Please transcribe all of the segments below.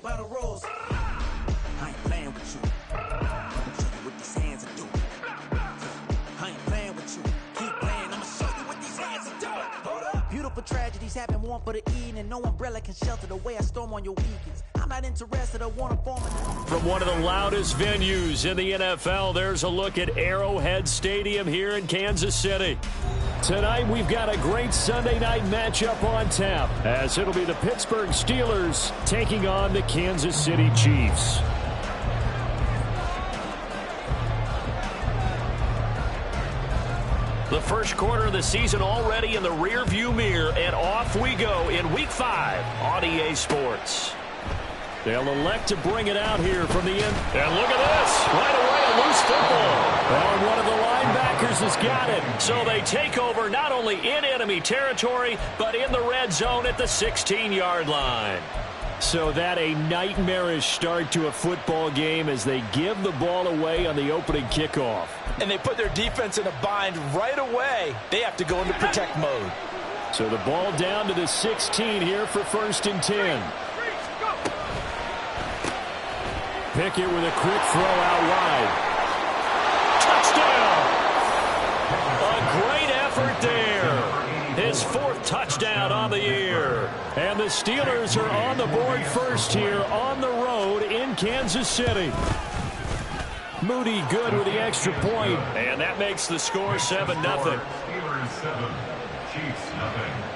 by the rules. I ain't playing with you. I'ma show you what these hands are doing. I ain't playing with you. Keep playing, I'ma show you what these hands are doing. Hold up. Beautiful tragedies happen, one for the evening, and no umbrella can shelter the way I storm on your weekends. I'm not interested, I want to form a... From one of the loudest venues in the NFL, there's a look at Arrowhead Stadium here in Kansas City. Tonight, we've got a great Sunday night matchup on tap, as it'll be the Pittsburgh Steelers taking on the Kansas City Chiefs. The first quarter of the season already in the rearview mirror, and off we go in Week 5 on EA Sports. They'll elect to bring it out here from the end. And look at this. Right away, a loose football. Well, one of the linebackers has got it. So they take over not only in enemy territory, but in the red zone at the 16-yard line. So that a nightmarish start to a football game as they give the ball away on the opening kickoff. And they put their defense in a bind right away. They have to go into protect mode. So the ball down to the 16 here for 1st and 10. Pickett with a quick throw out wide. Touchdown! A great effort there. His 4th touchdown on the year. And the Steelers are on the board first here on the road in Kansas City. Moody good with the extra point. And that makes the score 7-0. Steelers 7, Chiefs 0.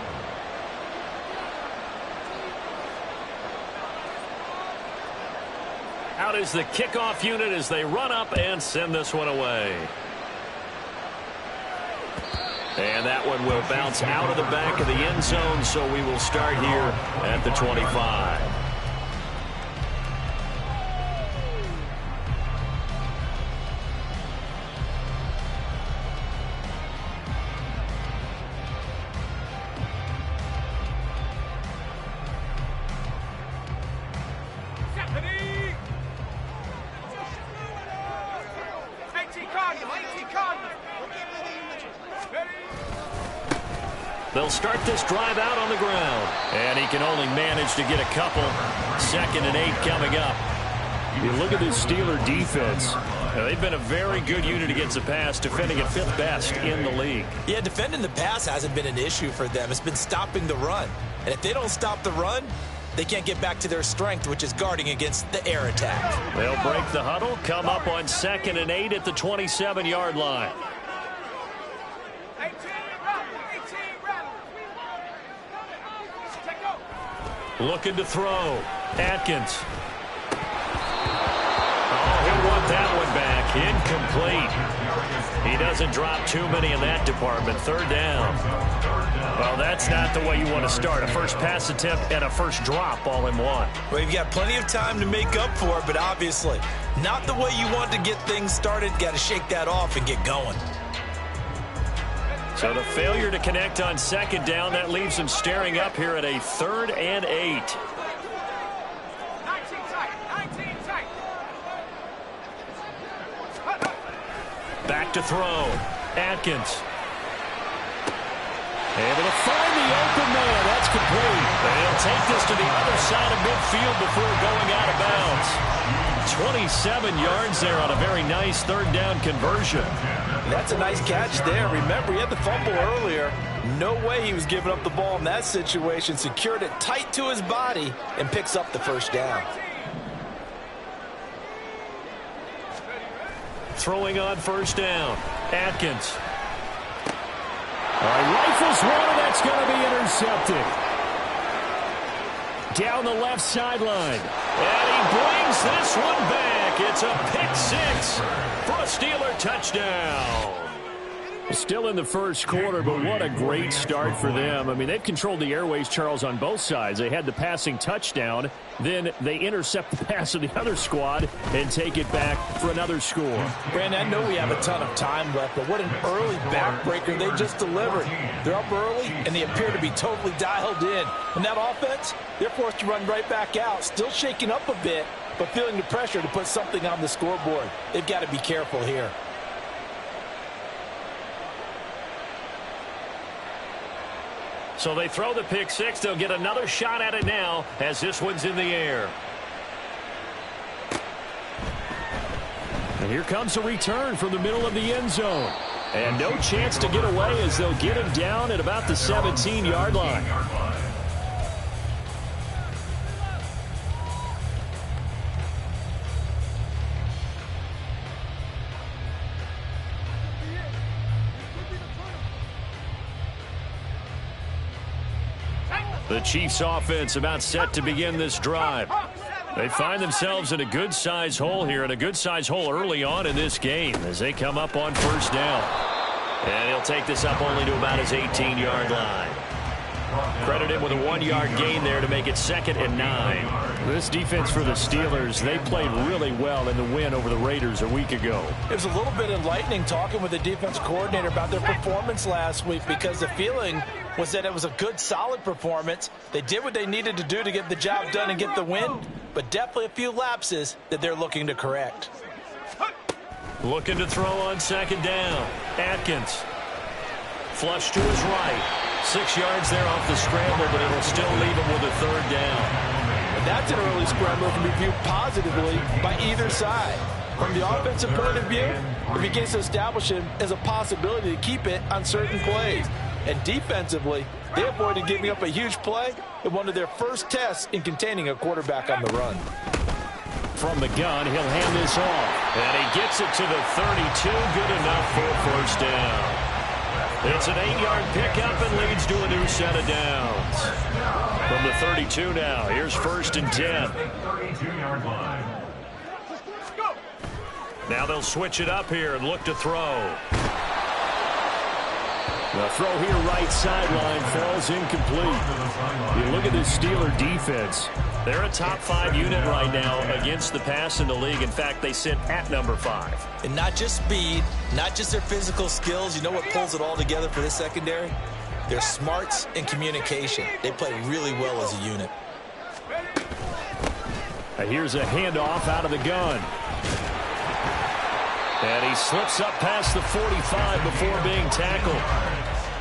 Out is the kickoff unit as they run up and send this one away. And that one will bounce out of the back of the end zone, so we will start here at the 25. They'll start this drive out on the ground. And he can only manage to get a couple. 2nd and 8 coming up. You look at this Steeler defense. They've been a very good unit against the pass, defending at 5th best in the league. Yeah, defending the pass hasn't been an issue for them. It's been stopping the run. And if they don't stop the run, they can't get back to their strength, which is guarding against the air attack. They'll break the huddle, come up on 2nd and 8 at the 27-yard line. Looking to throw. Atkins. Oh, he'll want that one back. Incomplete. He doesn't drop too many in that department. 3rd down. Well, that's not the way you want to start. A first pass attempt and a first drop all in one. Well, you've got plenty of time to make up for it, but obviously not the way you want to get things started. Got to shake that off and get going. So the failure to connect on 2nd down, that leaves him staring up here at a 3rd and 8. Back to throw. Atkins. Able to find the open man. That's complete. They'll take this to the other side of midfield before going out of bounds. 27 yards there on a very nice 3rd down conversion. That's a nice catch there. Remember, he had the fumble earlier. No way he was giving up the ball in that situation. Secured it tight to his body and picks up the 1st down. Throwing on 1st down. Atkins. Rifles one, and that's going to be intercepted. Down the left sideline. And he brings this one back. It's a pick 6 for a Steeler touchdown. Still in the first quarter, but what a great start for them. I mean, they've controlled the airways, Charles, on both sides. They had the passing touchdown. Then they intercept the pass of the other squad and take it back for another score. Brandon, I know we have a ton of time left, but what an early backbreaker they just delivered. They're up early, and they appear to be totally dialed in. And that offense, they're forced to run right back out, still shaking up a bit, but feeling the pressure to put something on the scoreboard. They've got to be careful here. So they throw the pick 6. They'll get another shot at it now as this one's in the air. And here comes a return from the middle of the end zone. And no chance to get away as they'll get him down at about the 17-yard line. The Chiefs offense about set to begin this drive. They find themselves in a good-sized hole here, and a good-sized hole early on in this game as they come up on first down. And he'll take this up only to about his 18-yard line. Credit him with a 1-yard gain there to make it 2nd and 9. This defense for the Steelers, they played really well in the win over the Raiders a week ago. It was a little bit enlightening talking with the defense coordinator about their performance last week, because the feeling was that it was a good, solid performance. They did what they needed to do to get the job done and get the win, but definitely a few lapses that they're looking to correct. Looking to throw on 2nd down. Atkins. Flush to his right. 6 yards there off the scramble, but it'll still leave him with a 3rd down. And that's an early scramble that can be viewed positively by either side. From the offensive point of view, it begins to establish him as a possibility to keep it on certain plays. And defensively, they avoided giving up a huge play in one of their first tests in containing a quarterback on the run. From the gun, he'll hand this off. And he gets it to the 32. Good enough for a first down. It's an 8-yard pickup and leads to a new set of downs. From the 32 now, here's 1st and 10. 32-yard line. Now they'll switch it up here and look to throw. The throw here right sideline falls incomplete. You look at this Steeler defense. They're a top 5 unit right now against the pass in the league. In fact, they sit at number 5. And not just speed, not just their physical skills. You know what pulls it all together for this secondary? Their smarts and communication. They play really well as a unit. Here's a handoff out of the gun. And he slips up past the 45 before being tackled.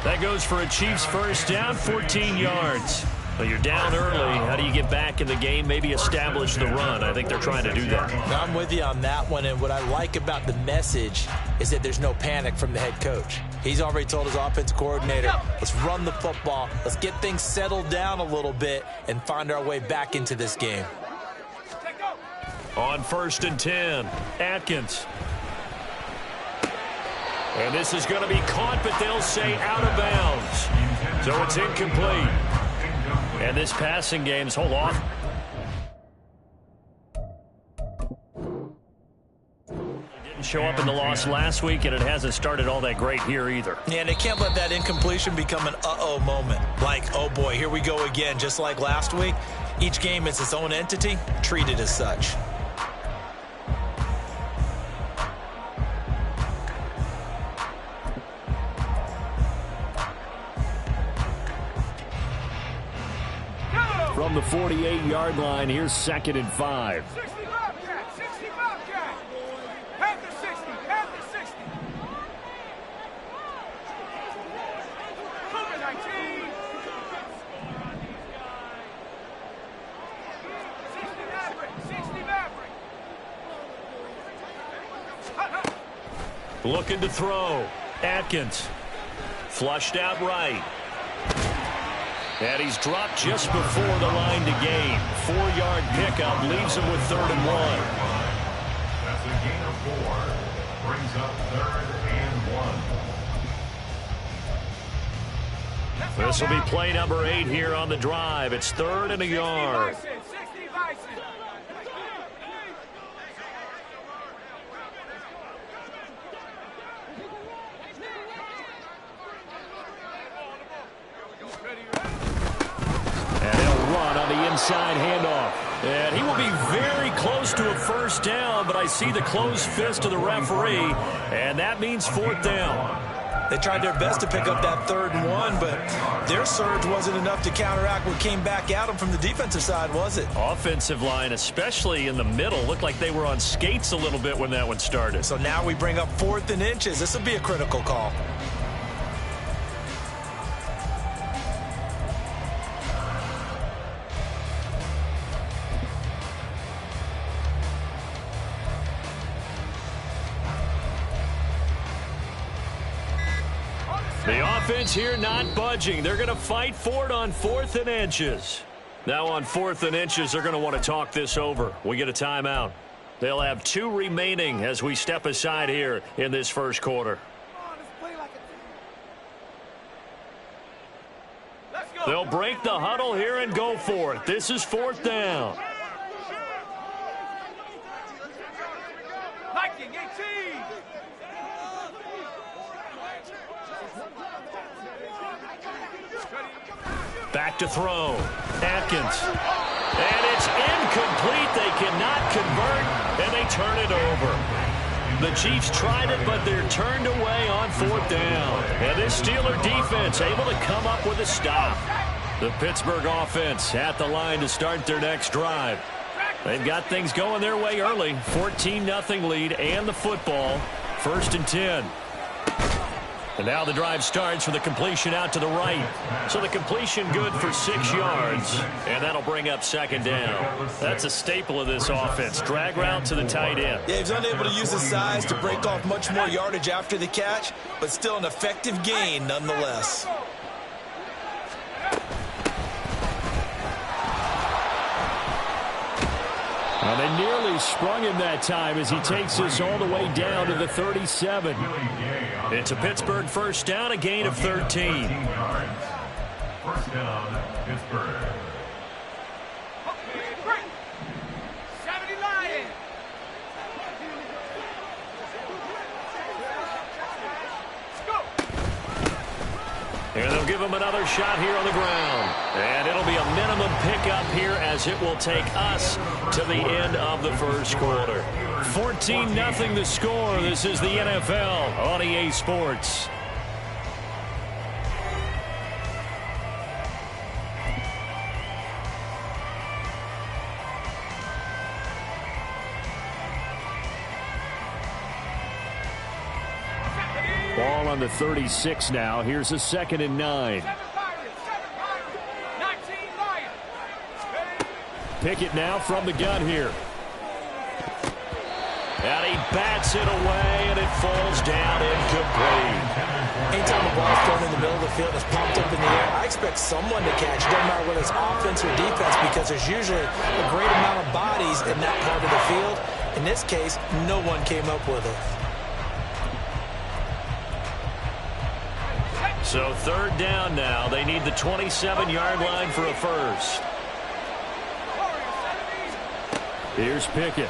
That goes for a Chiefs first down, 14 yards. Well, you're down early. How do you get back in the game? Maybe establish the run. I think they're trying to do that. Now, I'm with you on that one, and what I like about the message is that there's no panic from the head coach. He's already told his offense coordinator, let's run the football, let's get things settled down a little bit and find our way back into this game. On 1st and 10, Atkins. And this is going to be caught, but they'll say out of bounds. So it's incomplete. And this passing game's hold off. Didn't show up in the loss last week, and it hasn't started all that great here either. Yeah, and they can't let that incompletion become an uh-oh moment. Like, oh boy, here we go again, just like last week. Each game is its own entity, treated as such. From the 48-yard line, here's 2nd and 5. 60 Bobcat, 60 Bobcat. At the 60, at the 60. Cougar 19. 60 Maverick, 60 Maverick. Looking to throw. Atkins. Flushed out right. And he's dropped just before the line to gain. 4-yard pickup leaves him with 3rd and 1. That's a gain of 4. Brings up 3rd and 1. This will be play number 8 here on the drive. It's 3rd and a yard. 60 Bison. And he'll run on the inside handoff. And he will be very close to a first down, but I see the closed fist of the referee, and that means 4th down. They tried their best to pick up that 3rd and 1, but their surge wasn't enough to counteract what came back at them from the defensive side, was it? Offensive line, especially in the middle, looked like they were on skates a little bit when that one started. So now we bring up 4th and inches. This will be a critical call. offense here not budging. They're going to fight for it on 4th and inches. Now on 4th and inches, they're going to want to talk this over. We get a timeout. They'll have 2 remaining as we step aside here in this first quarter. They'll break the huddle here and go for it. This is 4th down. Back to throw. Atkins. And it's incomplete. They cannot convert, and they turn it over. The Chiefs tried it, but they're turned away on 4th down. And this Steeler defense able to come up with a stop. The Pittsburgh offense at the line to start their next drive. They've got things going their way early. 14-0 lead and the football. 1st and 10. And now the drive starts with a completion out to the right. So the completion good for 6 yards. And that'll bring up 2nd down. That's a staple of this offense. Drag route to the tight end. Yeah, he's unable to use his size to break off much more yardage after the catch, but still an effective gain nonetheless. Well, they nearly sprung him that time as he takes this all the way down to the 37. It's a Pittsburgh 1st down, a gain of 13. 1st down, Pittsburgh. And they'll give him another shot here on the ground. And it'll be a minimum pickup here as it will take us to the end of the first quarter. 14-0 the score. This is the NFL on EA Sports. Ball on the 36 now. Here's a 2nd and 9. Pickett now from the gun here. And he bats it away, and it falls down incomplete. Anytime a ball's thrown in the middle of the field, it's pumped up in the air, I expect someone to catch. It doesn't matter whether it's offense or defense, because there's usually a great amount of bodies in that part of the field. In this case, no one came up with it. So 3rd down now. They need the 27-yard line for a first. Here's Pickett.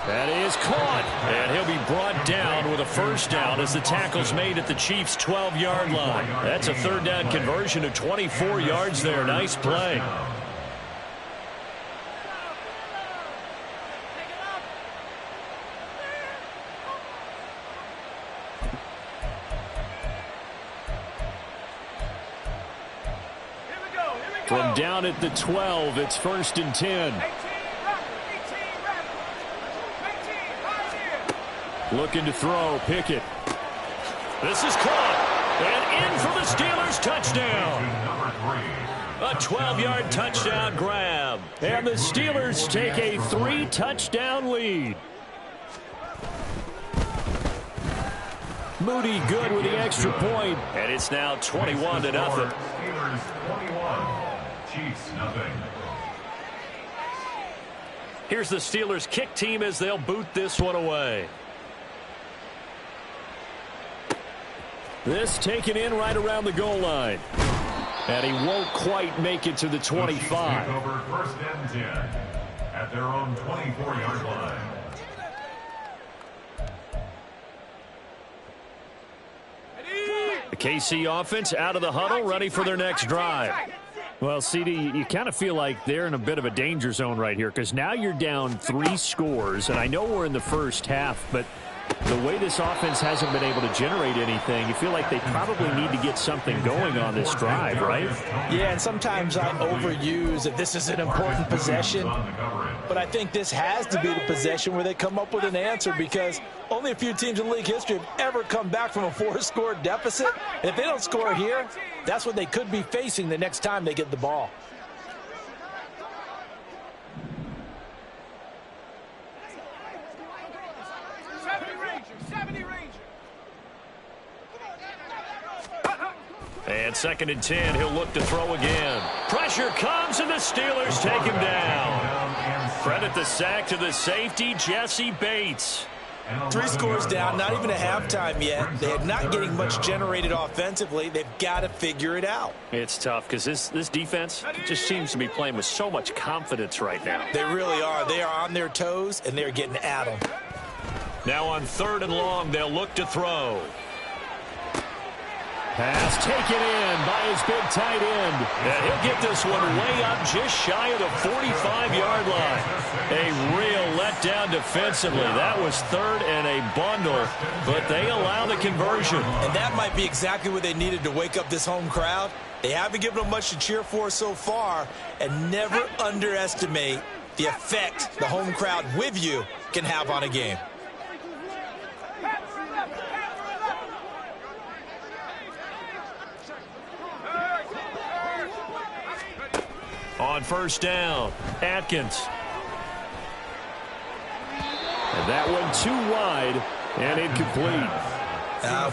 That is caught. And he'll be brought down with a 1st down as the tackle's made at the Chiefs' 12-yard line. That's a 3rd down conversion of 24 yards there. Nice play. From down at the 12, it's 1st and 10. Looking to throw, Pickett. This is caught. And in for the Steelers, touchdown. A 12-yard touchdown grab. And the Steelers take a 3-touchdown lead. Moody good with the extra point. And it's now 21-0. Steelers 21. Chiefs nothing. Here's the Steelers kick team as they'll boot this one away. This taken in right around the goal line. And he won't quite make it to the 25. Take over 1st and 10 at their own 24-yard line. The KC offense out of the huddle, ready for their next drive. Well, CD, you kind of feel like they're in a bit of a danger zone right here because now you're down 3 scores, and I know we're in the first half, but the way this offense hasn't been able to generate anything, you feel like they probably need to get something going on this drive, right? Yeah, and sometimes I overuse that this is an important possession, but I think this has to be the possession where they come up with an answer because only a few teams in league history have ever come back from a 4-score deficit. And if they don't score here, that's what they could be facing the next time they get the ball. And 2nd and 10, he'll look to throw again. Pressure comes, and the Steelers take him down. Credit the sack to the safety, Jesse Bates. 3 scores down, not even a halftime yet. They're not getting much generated offensively. They've got to figure it out. It's tough because this defense just seems to be playing with so much confidence right now. They really are. They are on their toes, and they're getting at them. Now on 3rd and long, they'll look to throw. Pass taken in by his big tight end. And he'll get this one way up just shy of the 45-yard line. A real letdown defensively. That was 3rd and a bundle, but they allow the conversion. And that might be exactly what they needed to wake up this home crowd. They haven't given them much to cheer for so far, and never underestimate the effect the home crowd with you can have on a game. On 1st down, Atkins. And that one too wide and incomplete.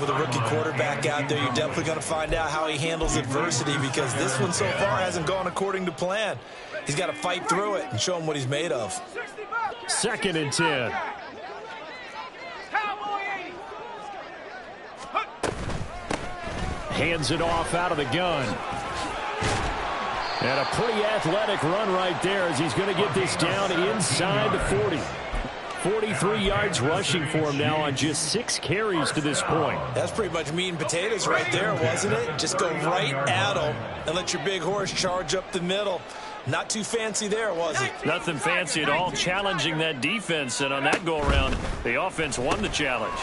With a rookie quarterback out there, you're definitely going to find out how he handles adversity, because this one so far hasn't gone according to plan. He's got to fight through it and show him what he's made of. 2nd and 10. Hands it off out of the gun. And a pretty athletic run right there as he's going to get this down inside the 40. 43 yards rushing for him now on just 6 carries to this point. That's pretty much meat and potatoes right there, wasn't it? Just go right at him and let your big horse charge up the middle. Not too fancy there, was it? Nothing fancy at all, challenging that defense. And on that go-around, the offense won the challenge.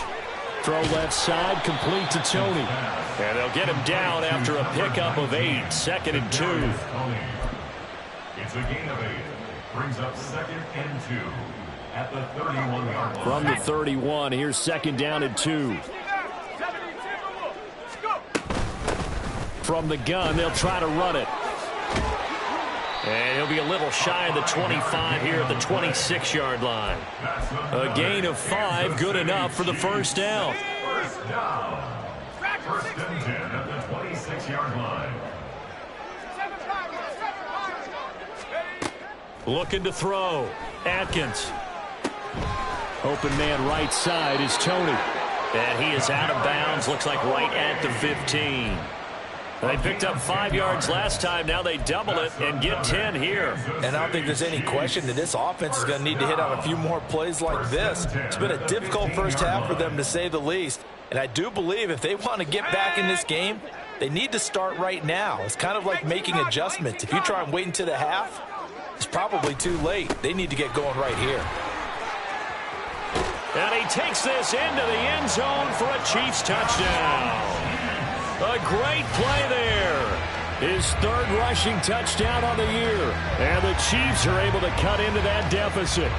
Throw left side, complete to Tony. And they'll get him down after a pickup of 8. 2nd and 2. It's a gain of 8. Brings up 2nd and 2 at the 31-yard line. From the 31, here's 2nd down and 2. From the gun, they'll try to run it. And he'll be a little shy of the 25 here at the 26-yard line. A gain of 5, good enough for the 1st down. First down. 1st and 10 at the 26-yard line. Looking to throw. Atkins. Open man right side is Tony. And he is out of bounds. Looks like right at the 15. They picked up 5 yards last time. Now they double it and get 10 here. And I don't think there's any question that this offense is going to need to hit on a few more plays like this. It's been a difficult first half for them, to say the least. And I do believe if they want to get back in this game, they need to start right now. It's kind of like making adjustments. If you try and wait until the half, it's probably too late. They need to get going right here. And he takes this into the end zone for a Chiefs touchdown. A great play there. His 3rd rushing touchdown on the year. And the Chiefs are able to cut into that deficit.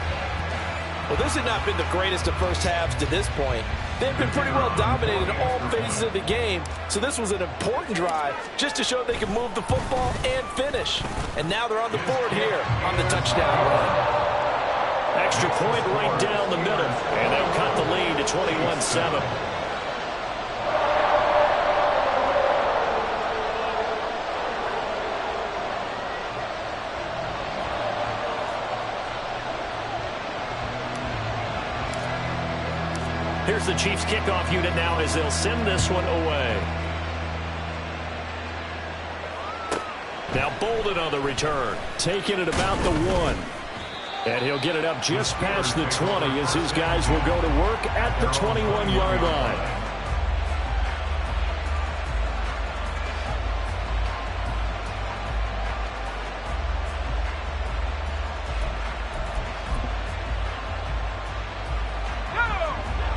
Well, this has not been the greatest of first halves to this point. They've been pretty well dominated in all phases of the game. So this was an important drive just to show they can move the football and finish. And now they're on the board here on the touchdown run. Extra point right down the middle. And they'll cut the lead to 21-7. Here's the Chiefs kickoff unit now as they'll send this one away. Now Bolden on the return. Taking it about the 1. And he'll get it up just past the 20 as his guys will go to work at the 21-yard line.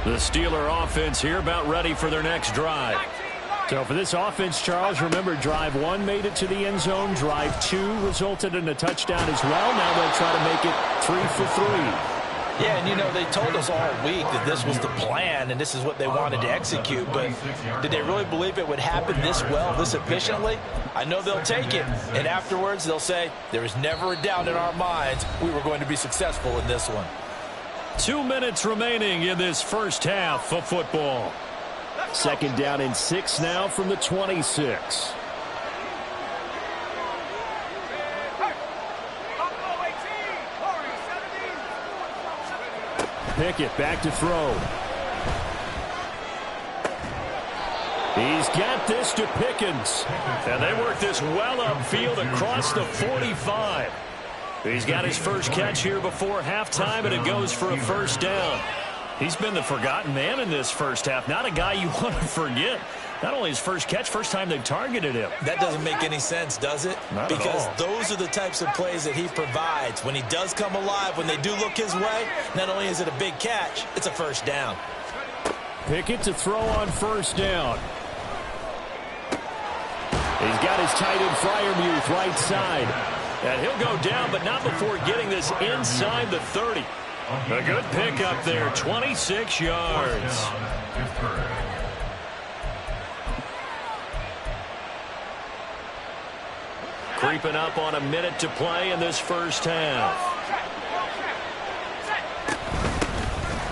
The Steeler offense here about ready for their next drive. So for this offense, Charles, remember drive 1 made it to the end zone. Drive 2 resulted in a touchdown as well. Now they'll try to make it 3 for 3. Yeah, and you know, they told us all week that this was the plan and this is what they wanted to execute. But did they really believe it would happen this well, this efficiently? I know they'll take it. And afterwards, they'll say, there was never a doubt in our minds we were going to be successful in this one. 2 minutes remaining in this first half of football. Second down and 6 now from the 26. Pickett back to throw. He's got this to Pickens. And they work this well upfield across the 45. He's got his first catch here before halftime, and it goes for a first down. He's been the forgotten man in this first half. Not a guy you want to forget. Not only his first catch, first time they've targeted him. That doesn't make any sense, does it? Not at all. Because those are the types of plays that he provides. When he does come alive, when they do look his way, not only is it a big catch, it's a first down. Pickett to throw on first down. He's got his tight end Freiermuth right side. And he'll go down, but not before getting this inside the 30. A good pickup there, 26 yards. Creeping up on a minute to play in this first half.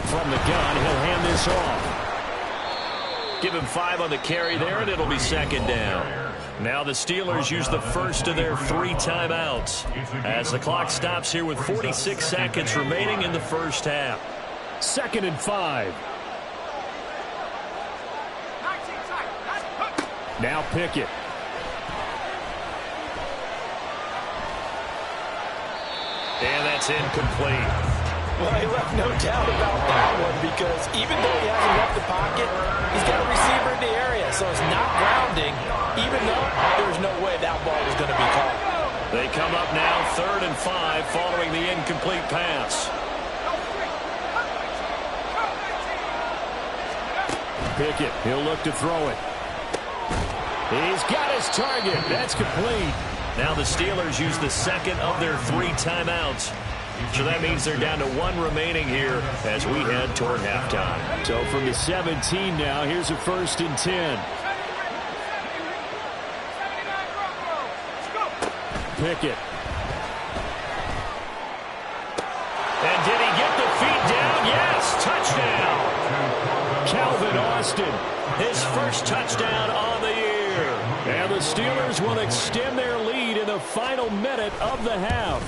From the gun, he'll hand this off. Give him 5 on the carry there, and it'll be second down. Now the Steelers use the first of their 3 timeouts as the clock stops here with 46 seconds remaining in the first half. Second and 5. Now Pickett. And that's incomplete. Well, he left no doubt about that one because even though he hasn't left the pocket, he's got a receiver in the area, so it's not grounding, even though there's no way that ball was going to be caught. They come up now 3rd and 5 following the incomplete pass. Pickett, he'll look to throw it. He's got his target. That's complete. Now the Steelers use the second of their 3 timeouts. So that means they're down to 1 remaining here as we head toward halftime. So from the 17 now, here's a 1st and 10. Pickett. And did he get the feet down? Yes, touchdown. Calvin Austin, his first touchdown on the year. And the Steelers will extend their lead in the final minute of the half.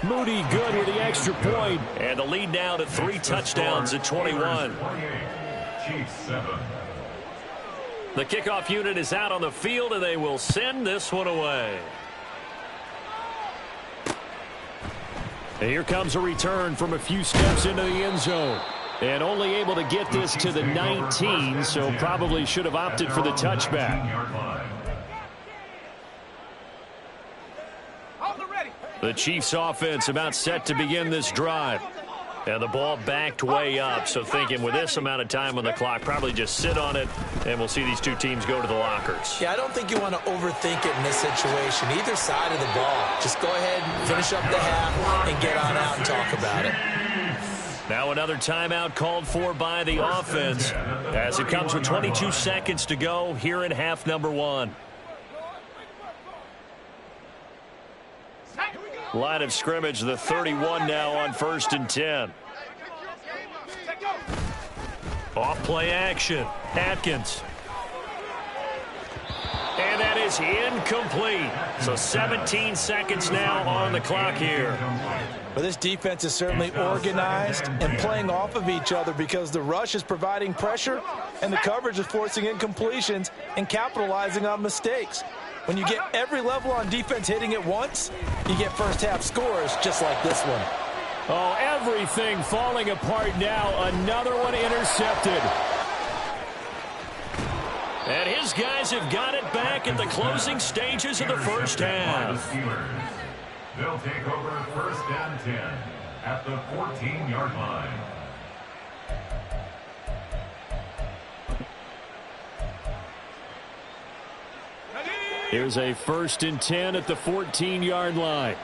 Moody good with the extra point. And the lead now to 3 touchdowns at 21. The kickoff unit is out on the field, and they will send this one away. And here comes a return from a few steps into the end zone. And only able to get this to the 19, so probably should have opted for the touchback. The Chiefs offense about set to begin this drive. And the ball backed way up, so thinking with this amount of time on the clock, probably just sit on it, and we'll see these two teams go to the lockers. Yeah, I don't think you want to overthink it in this situation. Either side of the ball. Just go ahead, finish up the half, and get on out and talk about it. Now another timeout called for by the offense as it comes with 22 seconds to go here in half number 1. Line of scrimmage, the 31 now on 1st and 10. Off play action. Atkins. And that is incomplete. So 17 seconds now on the clock here. But this defense is certainly organized and playing off of each other because the rush is providing pressure and the coverage is forcing incompletions and capitalizing on mistakes. When you get every level on defense hitting at once, you get first half scores just like this one. Oh, everything falling apart now. Another one intercepted. And his guys have got it back at the closing stages of the first half. They'll take over 1st and 10 at the 14-yard line. Here's a 1st and 10 at the 14-yard line.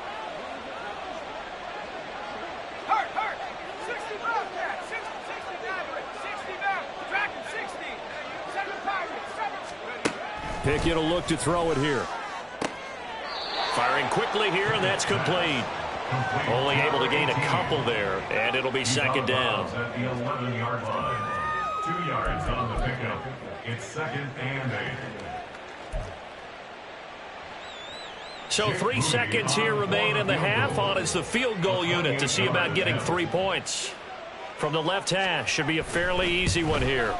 Hurt. 60 Bobcat. 60 back. Tracking 60. 7 Pirates. Pickett will look to throw it here. Firing quickly here, and that's complete. Only able to gain a couple there, and it'll be second down. At the 11-yard line. 2 yards on the pickup. It's 2nd and 8. So 3 seconds here remain in the half. On is the field goal unit to see about getting 3 points. From the left hash, should be a fairly easy one here.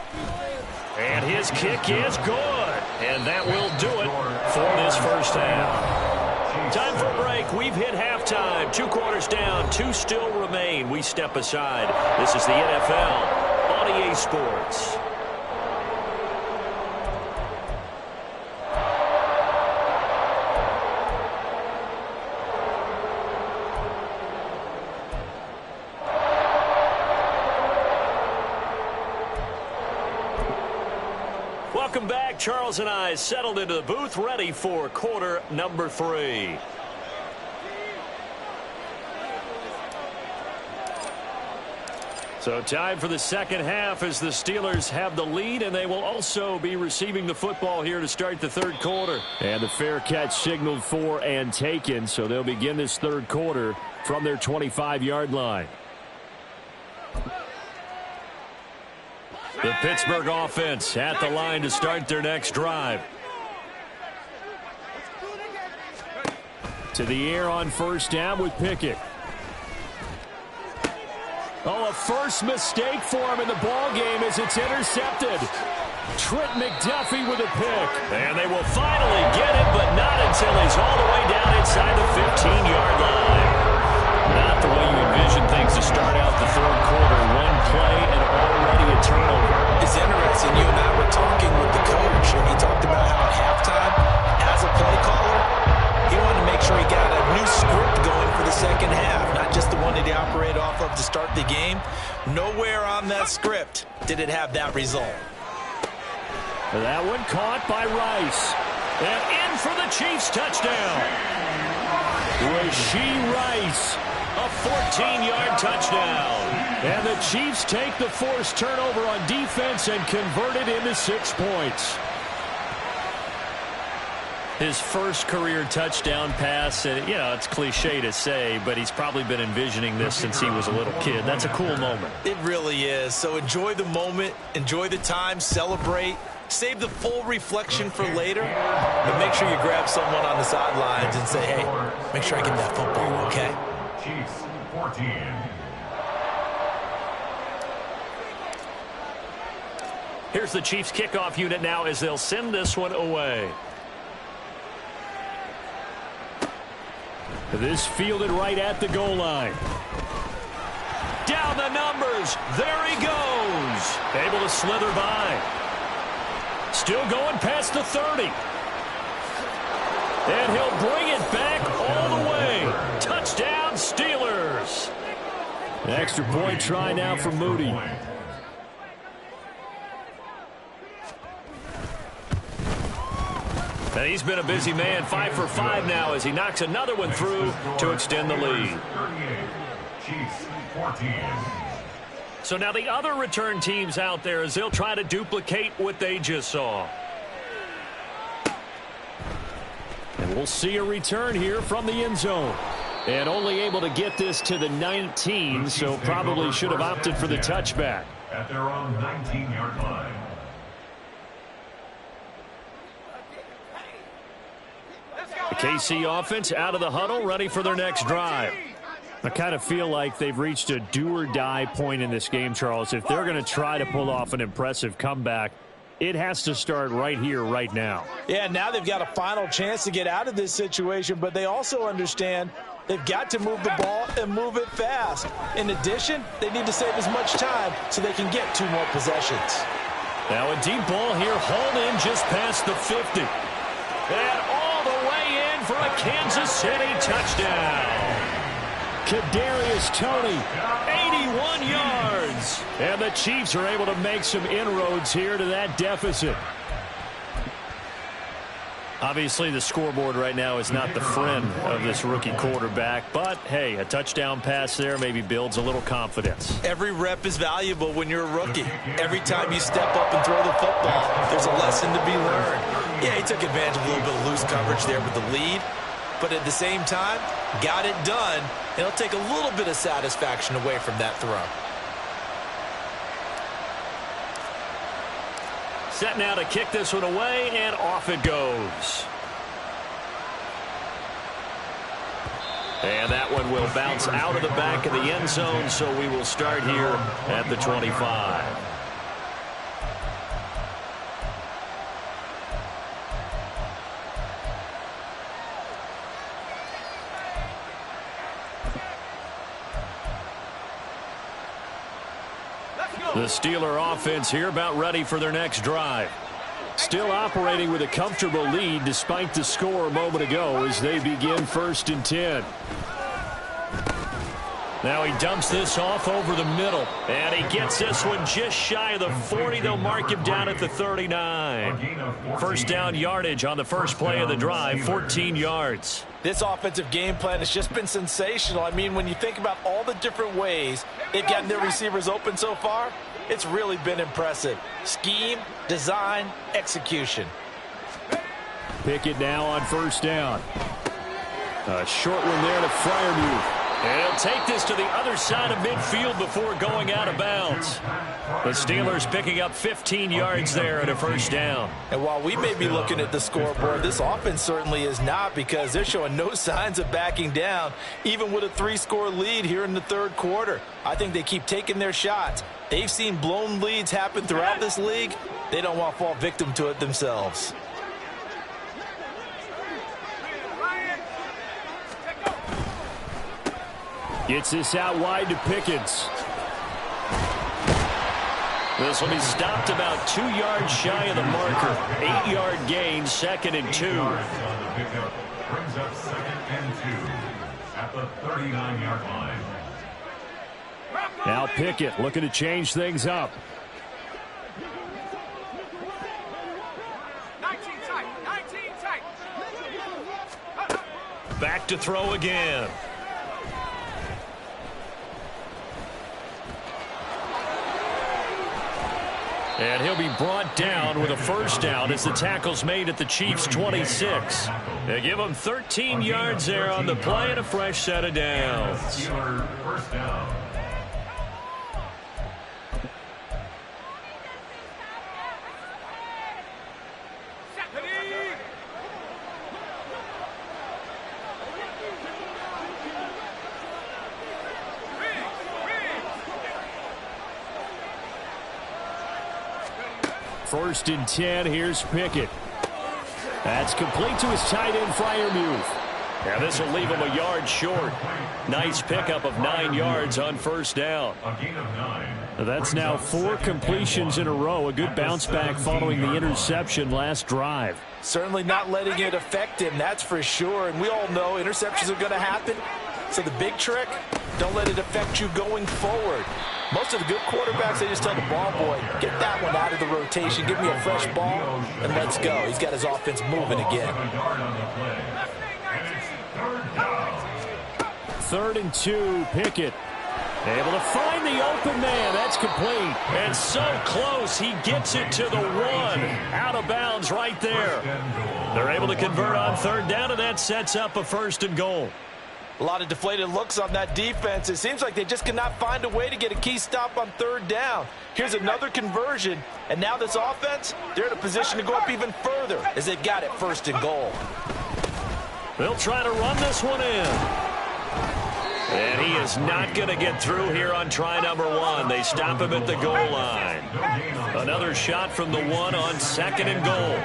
And his kick is good. And that will do it for this first half. Time for a break. We've hit halftime. 2 quarters down. 2 still remain. We step aside. This is the NFL on EA Sports. Welcome back. Charles and I settled into the booth, ready for quarter number 3. So time for the second half as the Steelers have the lead, and they will also be receiving the football here to start the third quarter. And the fair catch signaled for and taken, so they'll begin this third quarter from their 25-yard line. The Pittsburgh offense at the line to start their next drive. To the air on first down with Pickett. Oh, a first mistake for him in the ball game as it's intercepted. Trent McDuffie with a pick. And they will finally get it, but not until he's all the way down inside the 15-yard line. Not the way you envision things to start out the third quarter. One play and already a turnover. It's interesting. You and I were talking with the coach, and he talked about how at halftime, as a play caller, he wanted to make sure he got a new script going for the second half, not just the one that he operated off of to start the game. Nowhere on that script did it have that result. That one caught by Rice. And in for the Chiefs touchdown. Rashee Rice, a 14-yard touchdown. And the Chiefs take the forced turnover on defense and convert it into 6 points. His first career touchdown pass, and you know, it's cliche to say, but he's probably been envisioning this since he was a little kid. That's a cool moment. It really is. So enjoy the moment, enjoy the time, celebrate, save the full reflection for later, but make sure you grab someone on the sidelines and say, hey, make sure I get that football, okay? Chiefs 14. Here's the Chiefs kickoff unit now as they'll send this one away. This fielded right at the goal line. Down the numbers. There he goes. Able to slither by. Still going past the 30. And he'll bring it back all the way. Touchdown, Steelers. An extra point try now for Moody. And he's been a busy man, 5 for 5 now as he knocks another one through to extend the lead. Chiefs 14. So now the other return teams out there as they'll try to duplicate what they just saw. And we'll see a return here from the end zone. And only able to get this to the 19, so probably should have opted for the touchback. At their own 19-yard line. The KC offense out of the huddle, ready for their next drive. I kind of feel like they've reached a do-or-die point in this game, Charles. If they're going to try to pull off an impressive comeback, it has to start right here, right now. Yeah, now they've got a final chance to get out of this situation, but they also understand they've got to move the ball and move it fast. In addition, they need to save as much time so they can get 2 more possessions. Now a deep ball here, hauled in just past the 50. And all the way in for a Kansas City touchdown. Kadarius Toney, 81 yards. And the Chiefs are able to make some inroads here to that deficit. Obviously, the scoreboard right now is not the friend of this rookie quarterback. But, hey, a touchdown pass there maybe builds a little confidence. Every rep is valuable when you're a rookie. Every time you step up and throw the football, there's a lesson to be learned. Yeah, he took advantage of a little bit of loose coverage there with the lead. But at the same time, got it done. And it'll take a little bit of satisfaction away from that throw. Set now to kick this one away, and off it goes. And that one will bounce out of the back of the end zone, so we will start here at the 25. The Steeler offense here about ready for their next drive. Still operating with a comfortable lead despite the score a moment ago as they begin 1st and 10. Now he dumps this off over the middle, and he gets this one just shy of the 40. They'll mark him down at the 39. First down yardage on the first play of the drive, 14 yards. This offensive game plan has just been sensational. I mean, when you think about all the different ways they've gotten their receivers open so far, it's really been impressive. Scheme, design, execution. Pickett now on first down. A short one there to Freiermuth. And he'll take this to the other side of midfield before going out of bounds. The Steelers picking up 15 yards there at a first down. And while we may be looking at the scoreboard, this offense certainly is not, because they're showing no signs of backing down, even with a 3-score lead here in the third quarter. I think they keep taking their shots. They've seen blown leads happen throughout this league. They don't want to fall victim to it themselves. Gets this out wide to Pickens. This will be stopped about 2 yards shy of the marker. 8-yard gain, 2nd and 2. Brings up 2nd and 2 at the 39-yard line. Now Pickett looking to change things up. 19 tight. Back to throw again. And he'll be brought down with a first down as the tackle's made at the Chiefs' 26. They give him 13 yards there on the play and a fresh set of downs. Steeler first down. First and 10, here's Pickett. That's complete to his tight end, Freiermuth. And this will leave him a yard short. Nice pickup of 9 yards on first down. A gain of 9. That's now 4 completions in a row. A good bounce back following the interception last drive. Certainly not letting it affect him, that's for sure. And we all know interceptions are going to happen. So the big trick, don't let it affect you going forward. Most of the good quarterbacks, they just tell the ball boy, get that one out of the rotation, give me a fresh ball, and let's go. He's got his offense moving again. 3rd and 2, Pickett. Able to find the open man. That's complete. And so close, he gets it to the 1. Out of bounds right there. They're able to convert on 3rd down, and that sets up a 1st and goal. A lot of deflated looks on that defense. It seems like they just cannot find a way to get a key stop on 3rd down. Here's another conversion, and now this offense, they're in a position to go up even further as they've got it 1st and goal. They'll try to run this one in. And he is not going to get through here on try number 1. They stop him at the goal line. Another shot from the 1 on 2nd and goal.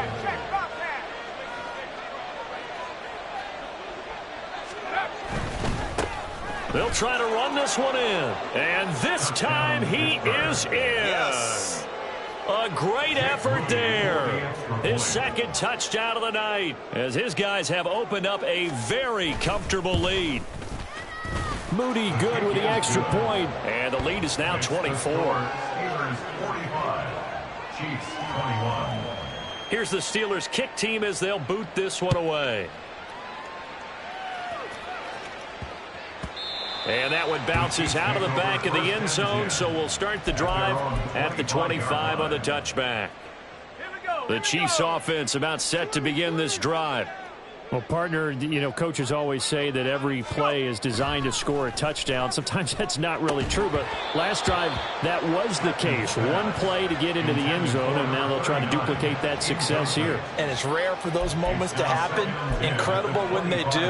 They'll try to run this one in. And this time he is in. Yes. A great effort there. His 2nd touchdown of the night as his guys have opened up a very comfortable lead. Moody good with the extra point. And the lead is now 24. Steelers 45. Chiefs 21. Here's the Steelers kick team as they'll boot this one away. And that one bounces out of the back of the end zone, so we'll start the drive at the 25 on the touchback. The Chiefs offense about set to begin this drive. Well, partner, you know, coaches always say that every play is designed to score a touchdown. Sometimes that's not really true, but last drive, that was the case. One play to get into the end zone, and now they'll try to duplicate that success here. And it's rare for those moments to happen. Incredible when they do.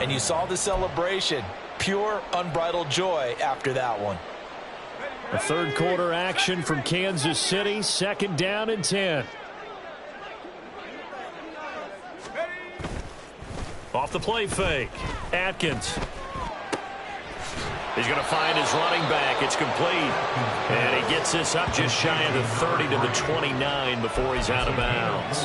And you saw the celebration. Pure, unbridled joy after that one. A third quarter action from Kansas City. 2nd down and 10. Off the play fake. Atkins. He's going to find his running back. It's complete. And he gets this up just shy of the 30 to the 29 before he's out of bounds.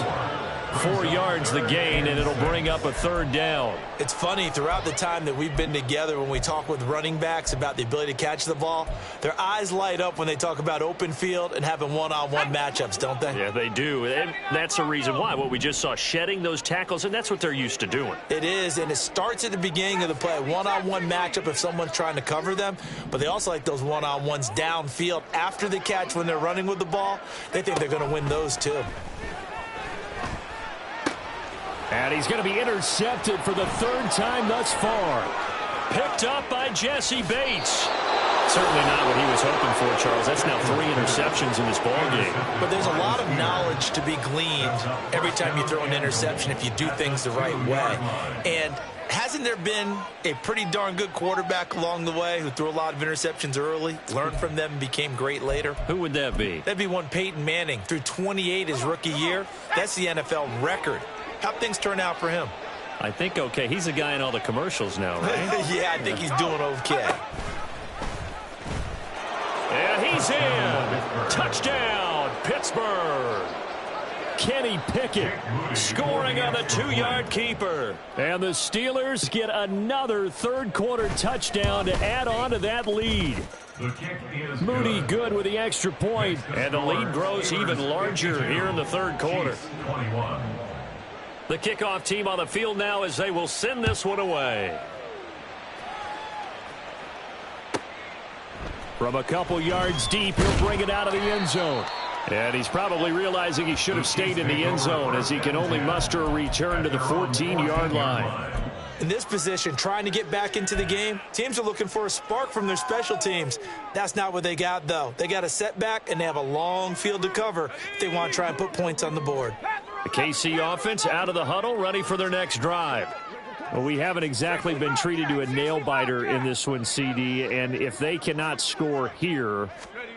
4 yards the gain, and it'll bring up a 3rd down. It's funny, throughout the time that we've been together, when we talk with running backs about the ability to catch the ball, their eyes light up when they talk about open field and having one-on-one matchups, don't they? Yeah, they do. And that's the reason why. What we just saw, shedding those tackles, and that's what they're used to doing. It is, and it starts at the beginning of the play. One-on-one matchup if someone's trying to cover them, but they also like those one-on-ones downfield after the catch when they're running with the ball. They think they're going to win those too. And he's going to be intercepted for the 3rd time thus far. Picked up by Jesse Bates. Certainly not what he was hoping for, Charles. That's now 3 interceptions in this ballgame. But there's a lot of knowledge to be gleaned every time you throw an interception if you do things the right way. And hasn't there been a pretty darn good quarterback along the way who threw a lot of interceptions early, learned from them, and became great later? Who would that be? That'd be one Peyton Manning. Threw 28 his rookie year. That's the NFL record. How'd things turn out for him? I think okay. He's a guy in all the commercials now, right? Yeah, I think he's doing okay. And he's in. Touchdown, Pittsburgh. Kenny Pickett scoring on the 2-yard keeper. And the Steelers get another 3rd quarter touchdown to add on to that lead. Moody good with the extra point, and the lead grows even larger here in the 3rd quarter. The kickoff team on the field now as they will send this one away. From a couple yards deep, he'll bring it out of the end zone. And he's probably realizing he should have stayed in the end zone as he can only muster a return to the 14-yard line. In this position, trying to get back into the game, teams are looking for a spark from their special teams. That's not what they got, though. They got a setback, and they have a long field to cover if they want to try and put points on the board. The KC offense out of the huddle, ready for their next drive. Well, we haven't exactly been treated to a nail-biter in this one, CD, and if they cannot score here,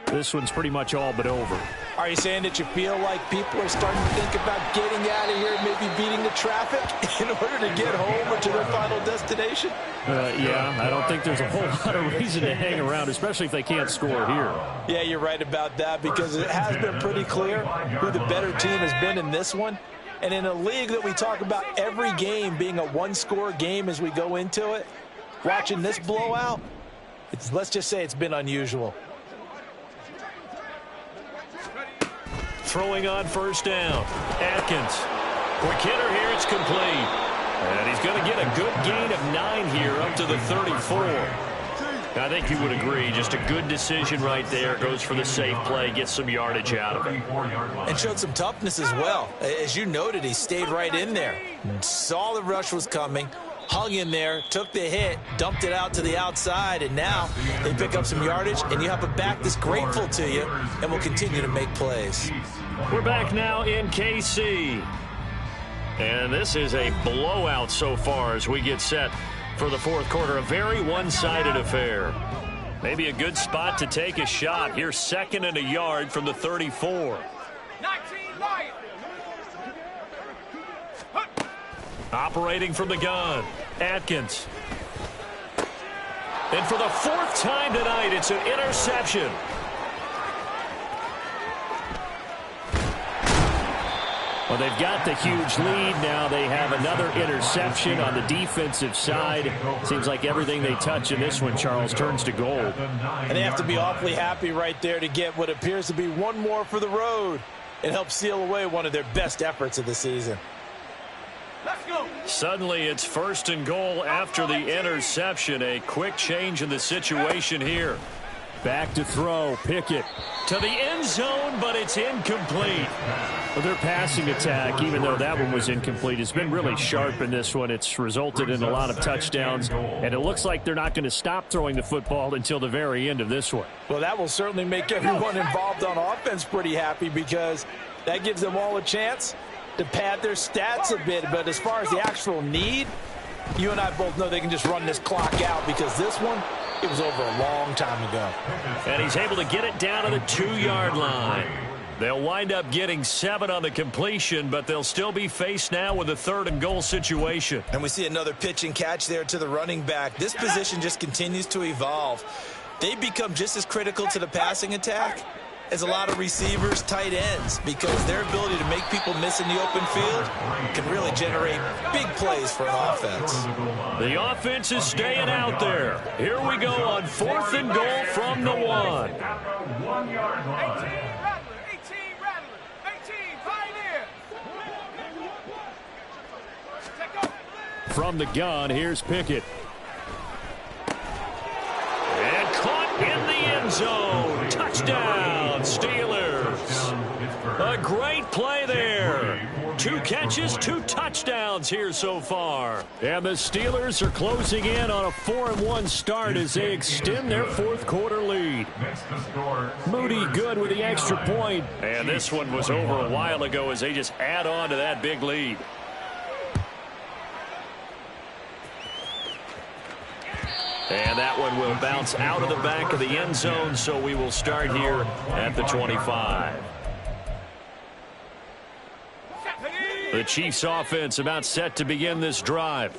this one's pretty much all but over. Are you saying that you feel like people are starting to think about getting out of here, maybe beating the traffic in order to get home or to their final destination? Yeah, I don't think there's a whole lot of reason to hang around, especially if they can't score here. Yeah, you're right about that, because it has been pretty clear who the better team has been in this one. And in a league that we talk about every game being a one-score game as we go into it, watching this blowout, let's just say it's been unusual. Throwing on 1st down. Atkins. Quick hitter here. It's complete. And he's going to get a good gain of 9 here up to the 34. I think you would agree. Just a good decision right there. Goes for the safe play. Gets some yardage out of it. And showed some toughness as well. As you noted, he stayed right in there. Saw the rush was coming. Hung in there, took the hit, dumped it out to the outside, and now they pick up some yardage, and you have a back that's grateful to you and will continue to make plays. We're back now in KC. And this is a blowout so far as we get set for the 4th quarter. A very one-sided affair. Maybe a good spot to take a shot. Here's 2nd and a yard from the 34. 19 Lions. Operating from the gun, Atkins. And for the 4th time tonight, it's an interception. Well, they've got the huge lead. Now they have another interception on the defensive side. Seems like everything they touch in this one, Charles, turns to gold. And they have to be awfully happy right there to get what appears to be one more for the road. It helps seal away one of their best efforts of the season. Let's go. Suddenly it's 1st and goal after the interception. A quick change in the situation here. Back to throw. Pickett to the end zone, but it's incomplete. Well, their passing attack, even though that one was incomplete, has been really sharp in this one. It's resulted in a lot of touchdowns, and it looks like they're not going to stop throwing the football until the very end of this one. Well, that will certainly make everyone involved on offense pretty happy, because that gives them all a chance to pad their stats a bit. But as far as the actual need, you and I both know they can just run this clock out, because this one, it was over a long time ago. And he's able to get it down to the 2-yard line. They'll wind up getting 7 on the completion, but they'll still be faced now with a 3rd and goal situation. And we see another pitch and catch there to the running back. This position just continues to evolve. They become just as critical to the passing attack as a lot of receivers, tight ends, because their ability to make people miss in the open field can really generate big plays for an offense. The offense is staying out there. Here we go on 4th and goal from the 1. 18 Rattler, 18 Rattler, 18 Pioneer. From the gun, here's Pickett. And caught in the end zone. Touchdown, Steelers. A great play there. 2 catches, 2 touchdowns here so far. And the Steelers are closing in on a 4-1 start as they extend their 4th quarter lead. Moody good with the extra point. And this one was over a while ago as they just add on to that big lead. And that one will bounce out of the back of the end zone, so we will start here at the 25. The Chiefs offense about set to begin this drive.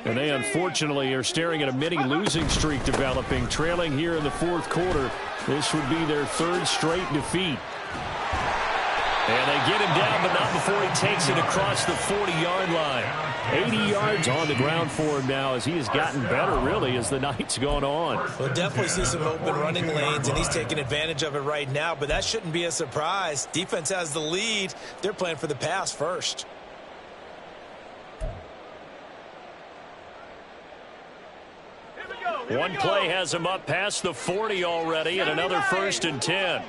And they unfortunately are staring at a mini losing streak developing, trailing here in the 4th quarter. This would be their 3rd straight defeat. And they get him down, but not before he takes it across the 40-yard line. 80 yards on the ground for him now as he has gotten better, really, as the night's gone on. We'll definitely see some open running lanes, and he's taking advantage of it right now, but that shouldn't be a surprise. Defense has the lead. They're playing for the pass first. One play has him up past the 40 already, and another 1st and 10.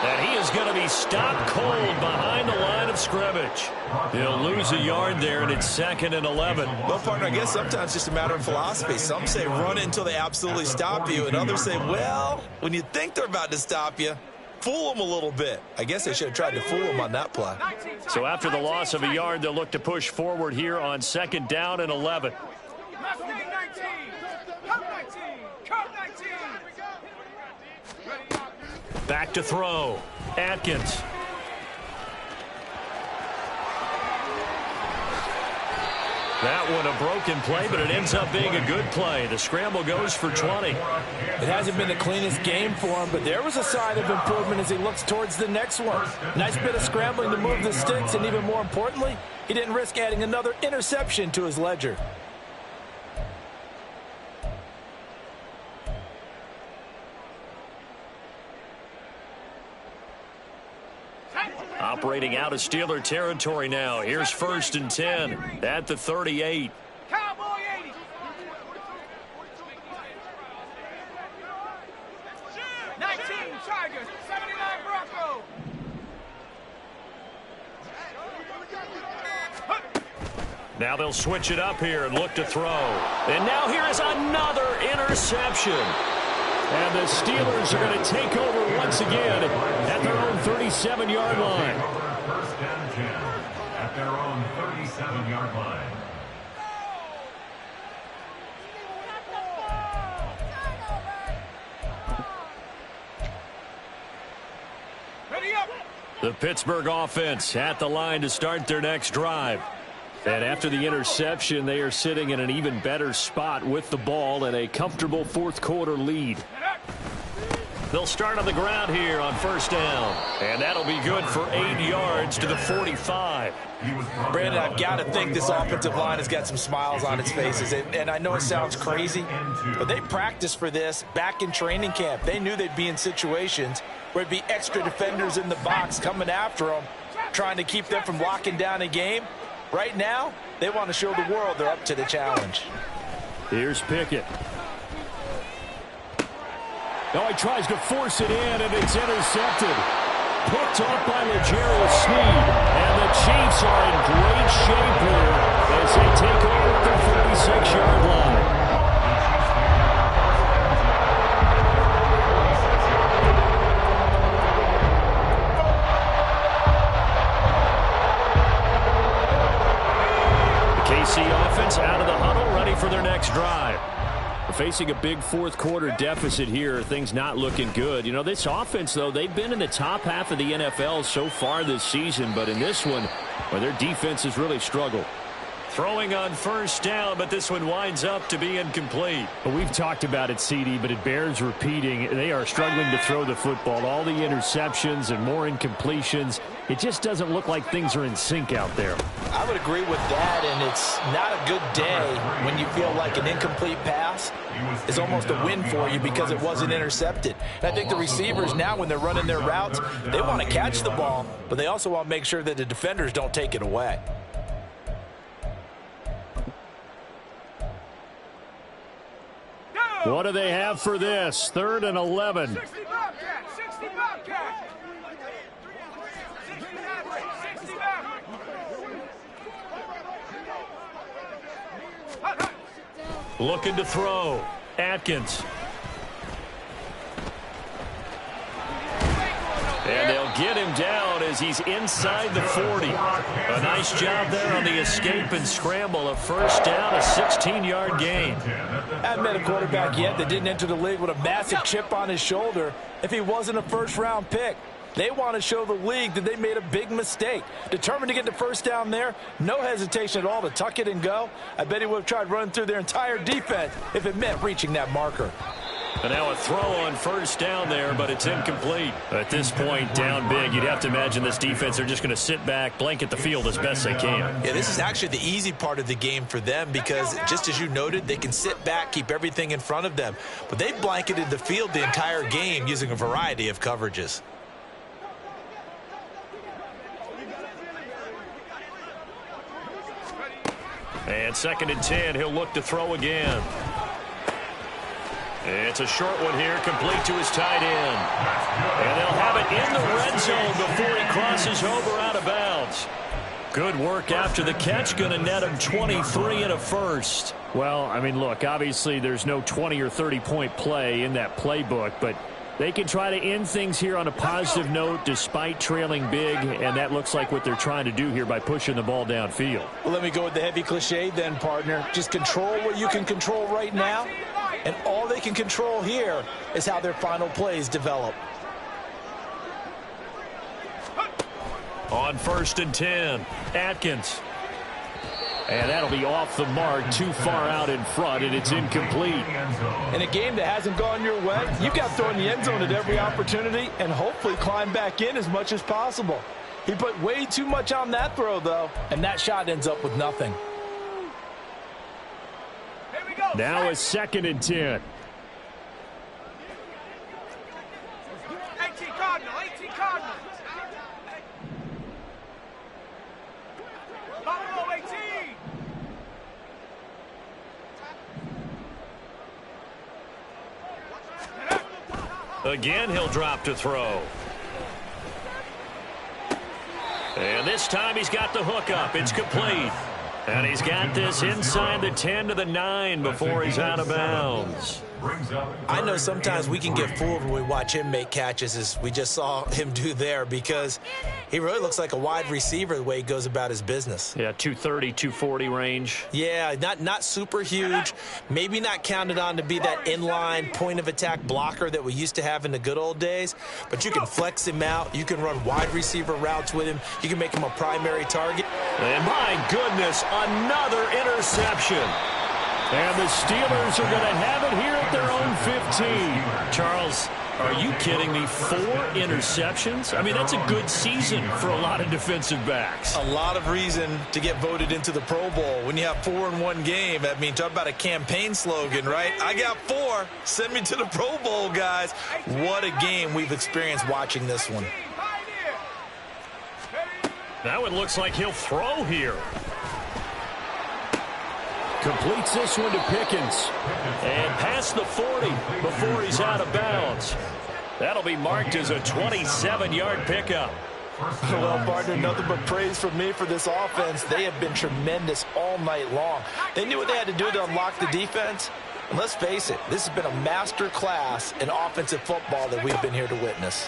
And he is going to be stopped cold behind the line of scrimmage. He'll lose a yard there, and it's 2nd and 11. Well, partner, I guess sometimes it's just a matter of philosophy. Some say run it until they absolutely stop you, and others say, well, when you think they're about to stop you, fool them a little bit. I guess they should have tried to fool them on that play. So after the loss of a yard, they'll look to push forward here on 2nd down and 11. Back to throw. Atkins. That one a broken play, but it ends up being a good play. The scramble goes for 20. It hasn't been the cleanest game for him, but there was a sign of improvement as he looks towards the next one. Nice bit of scrambling to move the sticks, and even more importantly, he didn't risk adding another interception to his ledger. Operating out of Steeler territory now. Here's 1st and 10 at the 38. Cowboy 80. 19 Tigers, 79 Bronco. Now they'll switch it up here and look to throw. And now here is another interception. And the Steelers are going to take over once again at their own 37-yard line. 1st and 10 at their own 37-yard line. Ready up. The Pittsburgh offense at the line to start their next drive. And after the interception, they are sitting in an even better spot with the ball and a comfortable 4th quarter lead. They'll start on the ground here on 1st down. And that'll be good for 8 yards to the 45. Brandon, I've got to think this offensive line has got some smiles on its faces. And I know it sounds crazy, but they practiced for this back in training camp. They knew they'd be in situations where it'd be extra defenders in the box coming after them, trying to keep them from locking down a game. Right now, they want to show the world they're up to the challenge. Here's Pickett. Now he tries to force it in, and it's intercepted. Picked off by L'Jarius Sneed. And the Chiefs are in great shape here as they take over at their 46-yard line. The KC offense out of the huddle, ready for their next drive. Facing a big fourth-quarter deficit here, things not looking good. You know, this offense, though, they've been in the top half of the NFL so far this season, but in this one, well, their defense has really struggled. Throwing on first down, but this one winds up to be incomplete. Well, we've talked about it, CD, but it bears repeating. They are struggling to throw the football. All the interceptions and more incompletions. It just doesn't look like things are in sync out there. I would agree with that, and it's not a good day when you feel like an incomplete pass is almost a win for you because it wasn't intercepted. And I think the receivers now, when they're running their routes, they want to catch the ball, but they also want to make sure that the defenders don't take it away. What do they have for this? 3rd and 11. 60 Bobcat, 60 Bobcat. 60 Maverick, 60 Maverick. Looking to throw. Atkins. And they'll get him down as he's inside the 40. A nice job there on the escape and scramble. A first down, a 16-yard gain. I haven't met a quarterback yet that didn't enter the league with a massive chip on his shoulder if he wasn't a first-round pick. They want to show the league that they made a big mistake. Determined to get the first down there, no hesitation at all to tuck it and go. I bet he would have tried running through their entire defense if it meant reaching that marker. And now a throw on first down there, but it's incomplete. At this point, down big, you'd have to imagine this defense, they're just going to sit back, blanket the field as best they can. Yeah, this is actually the easy part of the game for them because, just as you noted, they can sit back, keep everything in front of them. But they've blanketed the field the entire game using a variety of coverages. And 2nd and 10, he'll look to throw again. It's a short one here, complete to his tight end. And they'll have it in the red zone before he crosses over out of bounds. Good work after the catch, going to net him 23 and a first. Well, I mean, look, obviously there's no 20 or 30-point play in that playbook, but they can try to end things here on a positive note despite trailing big, and that looks like what they're trying to do here by pushing the ball downfield. Well, let me go with the heavy cliche then, partner. Just control what you can control right now, and all they can control here is how their final plays develop. On 1st and 10, Atkins. And that'll be off the mark, too far out in front, and it's incomplete. In a game that hasn't gone your way, you've got to throw in the end zone at every opportunity and hopefully climb back in as much as possible. He put way too much on that throw, though, and that shot ends up with nothing. Now a 2nd and 10. 18 Cardinal, 18 Cardinal. Buffalo 18. Again, he'll drop to throw. And this time he's got the hook up. It's complete. And he's got this inside the 10 to the 9 before he's out of bounds. I know sometimes we can get fooled when we watch him make catches, as we just saw him do there, because he really looks like a wide receiver the way he goes about his business. Yeah, 230, 240 range. Yeah, not super huge. Maybe not counted on to be that inline point-of-attack blocker that we used to have in the good old days, but you can flex him out. You can run wide receiver routes with him. You can make him a primary target. And my goodness, another interception. And the Steelers are going to have it here at their own 15. Charles, are you kidding me? 4 interceptions? I mean, that's a good season for a lot of defensive backs. A lot of reason to get voted into the Pro Bowl. When you have 4 in one game, I mean, talk about a campaign slogan, right? I got 4. Send me to the Pro Bowl, guys. What a game we've experienced watching this one. Now it looks like he'll throw here. Completes this one to Pickens. And past the 40 before he's out of bounds. That'll be marked as a 27-yard pickup. Well, partner, nothing but praise from me for this offense. They have been tremendous all night long. They knew what they had to do to unlock the defense. And let's face it, this has been a master class in offensive football that we've been here to witness.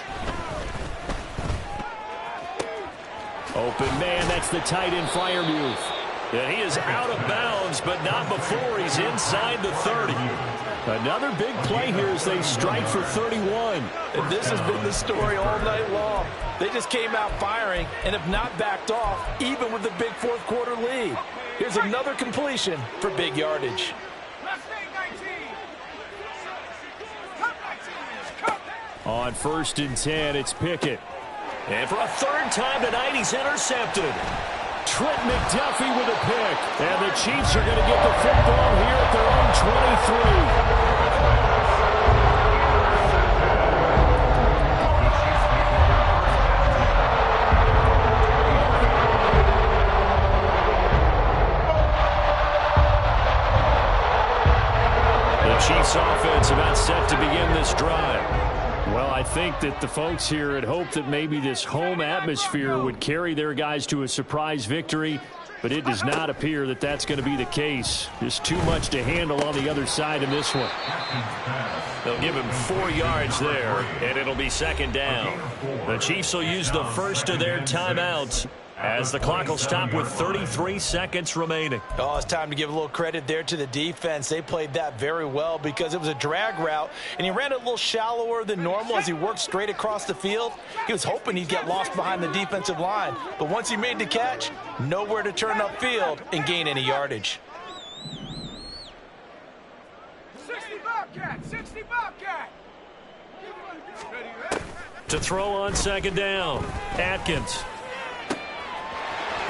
Open man, that's the tight end Freiermuth. And he is out of bounds, but not before he's inside the 30. Another big play here as they strike for 31. And this has been the story all night long. They just came out firing and have not backed off, even with the big fourth quarter lead. Here's another completion for big yardage. On 1st and 10, it's Pickett. And for a third time tonight, he's intercepted. Trent McDuffie with a pick. And the Chiefs are going to get the football here at their own 23. The Chiefs offense about set to begin this drive. Well, I think that the folks here had hoped that maybe this home atmosphere would carry their guys to a surprise victory, but it does not appear that that's going to be the case. Just too much to handle on the other side in this one. They'll give him 4 yards there, and it'll be 2nd down. The Chiefs will use the first of their timeouts as the clock will stop with 33 seconds remaining. Oh, it's time to give a little credit there to the defense. They played that very well because it was a drag route, and he ran it a little shallower than normal as he worked straight across the field. He was hoping he'd get lost behind the defensive line, but once he made the catch, nowhere to turn upfield and gain any yardage. 60 Bobcat! 60 Bobcat! To throw on 2nd down, Atkins.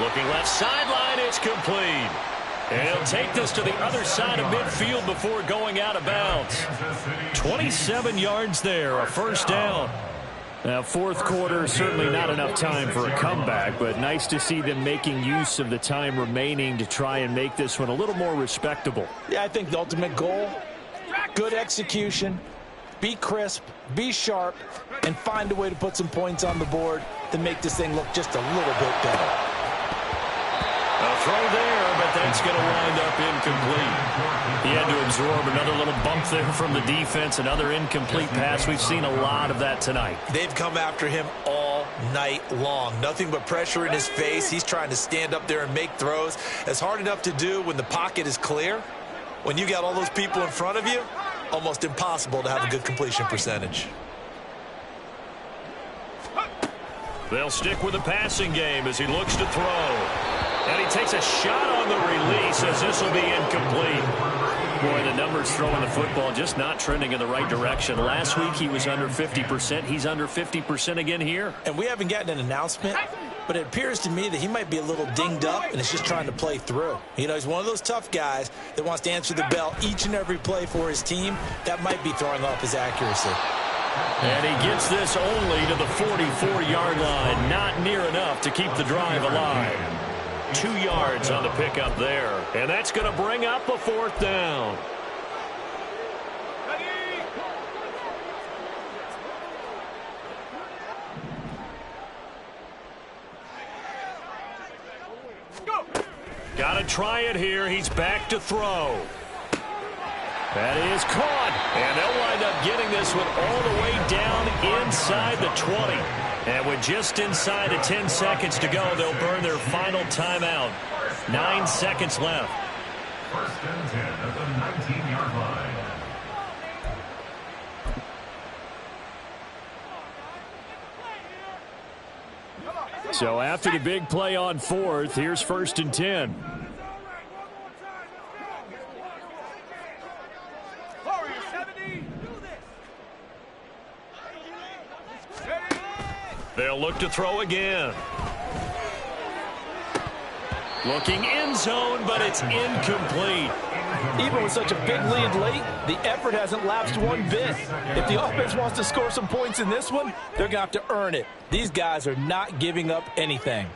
Looking left sideline, it's complete. And he'll take this to the other side of midfield before going out of bounds. 27 yards there, a 1st down. Now, 4th quarter, certainly not enough time for a comeback, but nice to see them making use of the time remaining to try and make this one a little more respectable. Yeah, I think the ultimate goal, good execution, be crisp, be sharp, and find a way to put some points on the board to make this thing look just a little bit better. A throw there, but that's going to wind up incomplete. He had to absorb another little bump there from the defense, another incomplete pass. We've seen a lot of that tonight. They've come after him all night long. Nothing but pressure in his face. He's trying to stand up there and make throws. It's hard enough to do when the pocket is clear. When you got all those people in front of you, almost impossible to have a good completion percentage. They'll stick with the passing game as he looks to throw. And he takes a shot on the release as this will be incomplete. Boy, the numbers throwing the football just not trending in the right direction. Last week he was under 50%. He's under 50% again here. And we haven't gotten an announcement, but it appears to me that he might be a little dinged up and is just trying to play through. You know, he's one of those tough guys that wants to answer the bell each and every play for his team. That might be throwing off his accuracy. And he gets this only to the 44-yard line. Not near enough to keep the drive alive. 2 yards on the pickup there. And that's going to bring up a 4th down. Got to try it here. He's back to throw. That is caught. And they'll wind up getting this one all the way down inside the 20. And with just inside of 10 seconds to go, they'll burn their final timeout. 9 seconds left. 1st and 10 at the 19-yard line. So after the big play on 4th, here's 1st and 10. They'll look to throw again. Looking end zone, but it's incomplete. Even with such a big lead late, the effort hasn't lapsed one bit. If the offense wants to score some points in this one, they're going to have to earn it. These guys are not giving up anything.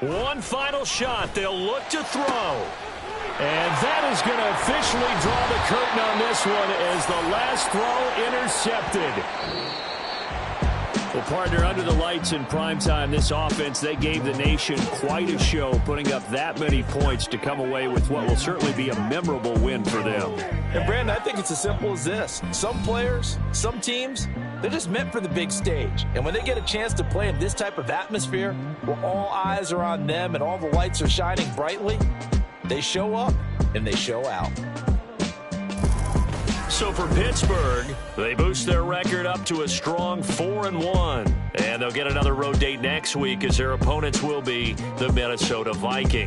One final shot. They'll look to throw. And that is going to officially draw the curtain on this one as the last throw intercepted. Well, partner, under the lights in primetime, this offense, they gave the nation quite a show, putting up that many points to come away with what will certainly be a memorable win for them. And, Brandon, I think it's as simple as this. Some players, some teams, they're just meant for the big stage. And when they get a chance to play in this type of atmosphere, where all eyes are on them and all the lights are shining brightly, they show up and they show out. So for Pittsburgh, they boost their record up to a strong 4-1. And they'll get another road date next week as their opponents will be the Minnesota Vikings.